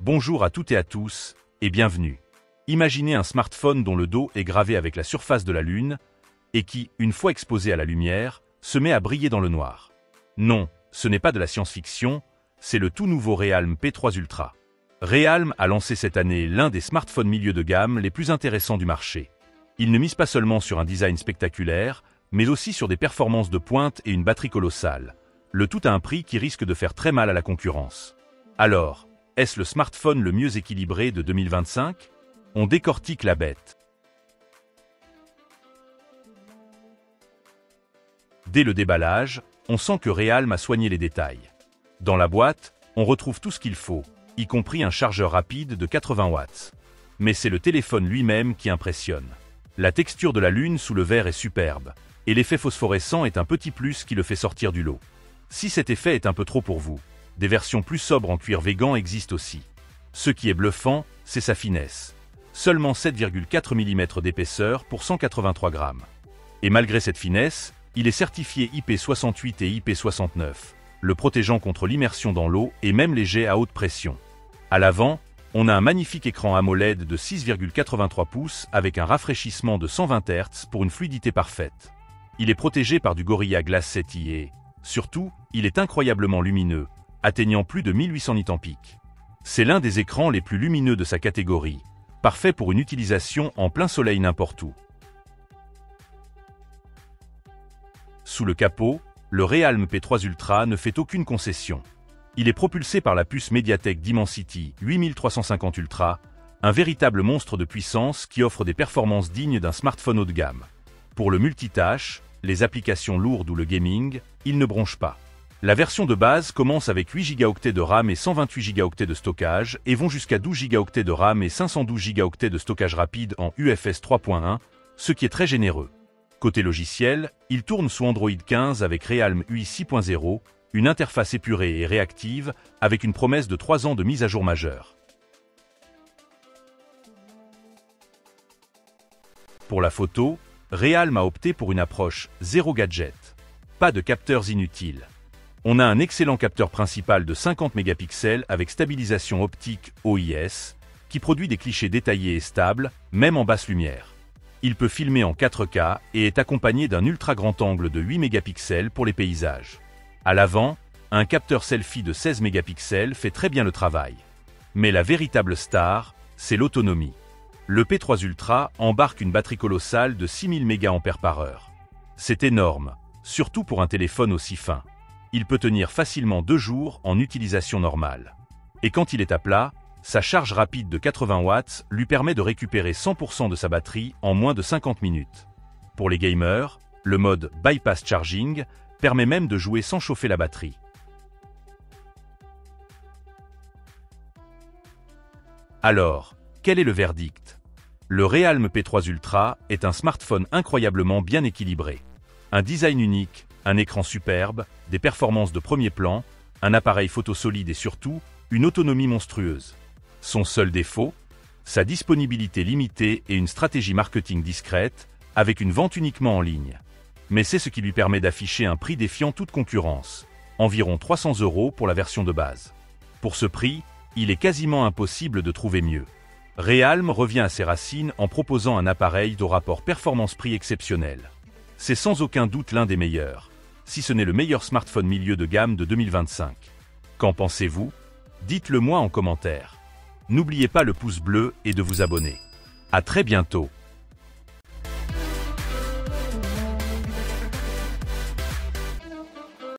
Bonjour à toutes et à tous, et bienvenue. Imaginez un smartphone dont le dos est gravé avec la surface de la Lune, et qui, une fois exposé à la lumière, se met à briller dans le noir. Non, ce n'est pas de la science-fiction, c'est le tout nouveau Realme P3 Ultra. Realme a lancé cette année l'un des smartphones milieu de gamme les plus intéressants du marché. Il ne mise pas seulement sur un design spectaculaire, mais aussi sur des performances de pointe et une batterie colossale, le tout à un prix qui risque de faire très mal à la concurrence. Alors, est-ce le smartphone le mieux équilibré de 2025? On décortique la bête. Dès le déballage, on sent que Realme a soigné les détails. Dans la boîte, on retrouve tout ce qu'il faut, y compris un chargeur rapide de 80 watts. Mais c'est le téléphone lui-même qui impressionne. La texture de la Lune sous le verre est superbe, et l'effet phosphorescent est un petit plus qui le fait sortir du lot. Si cet effet est un peu trop pour vous, des versions plus sobres en cuir végan existent aussi. Ce qui est bluffant, c'est sa finesse. Seulement 7,4 mm d'épaisseur pour 183 grammes. Et malgré cette finesse, il est certifié IP68 et IP69, le protégeant contre l'immersion dans l'eau et même les jets à haute pression. À l'avant, on a un magnifique écran AMOLED de 6,83 pouces avec un rafraîchissement de 120 Hz pour une fluidité parfaite. Il est protégé par du Gorilla Glass 7i et, surtout, il est incroyablement lumineux, atteignant plus de 1800 nA. C'est l'un des écrans les plus lumineux de sa catégorie, parfait pour une utilisation en plein soleil n'importe où. Sous le capot, le Realme P3 Ultra ne fait aucune concession. Il est propulsé par la puce Mediatek Dimensity 8350 Ultra, un véritable monstre de puissance qui offre des performances dignes d'un smartphone haut de gamme. Pour le multitâche, les applications lourdes ou le gaming, il ne bronche pas. La version de base commence avec 8 Go de RAM et 128 Go de stockage et vont jusqu'à 12 Go de RAM et 512 Go de stockage rapide en UFS 3.1, ce qui est très généreux. Côté logiciel, il tourne sous Android 15 avec Realme UI 6.0, une interface épurée et réactive avec une promesse de 3 ans de mise à jour majeure. Pour la photo, Realme a opté pour une approche zéro gadget. Pas de capteurs inutiles. On a un excellent capteur principal de 50 mégapixels avec stabilisation optique OIS, qui produit des clichés détaillés et stables, même en basse lumière. Il peut filmer en 4K et est accompagné d'un ultra grand angle de 8 mégapixels pour les paysages. À l'avant, un capteur selfie de 16 mégapixels fait très bien le travail. Mais la véritable star, c'est l'autonomie. Le P3 Ultra embarque une batterie colossale de 6000 mAh. C'est énorme, surtout pour un téléphone aussi fin. Il peut tenir facilement 2 jours en utilisation normale. Et quand il est à plat, sa charge rapide de 80 watts lui permet de récupérer 100% de sa batterie en moins de 50 minutes. Pour les gamers, le mode Bypass Charging permet même de jouer sans chauffer la batterie. Alors, quel est le verdict? Le Realme P3 Ultra est un smartphone incroyablement bien équilibré. Un design unique, un écran superbe, des performances de premier plan, un appareil photo solide et surtout, une autonomie monstrueuse. Son seul défaut? Sa disponibilité limitée et une stratégie marketing discrète, avec une vente uniquement en ligne. Mais c'est ce qui lui permet d'afficher un prix défiant toute concurrence, environ 300 € pour la version de base. Pour ce prix, il est quasiment impossible de trouver mieux. Realme revient à ses racines en proposant un appareil au rapport performance-prix exceptionnel. C'est sans aucun doute l'un des meilleurs, si ce n'est le meilleur smartphone milieu de gamme de 2025. Qu'en pensez-vous? Dites-le moi en commentaire. N'oubliez pas le pouce bleu et de vous abonner. À très bientôt.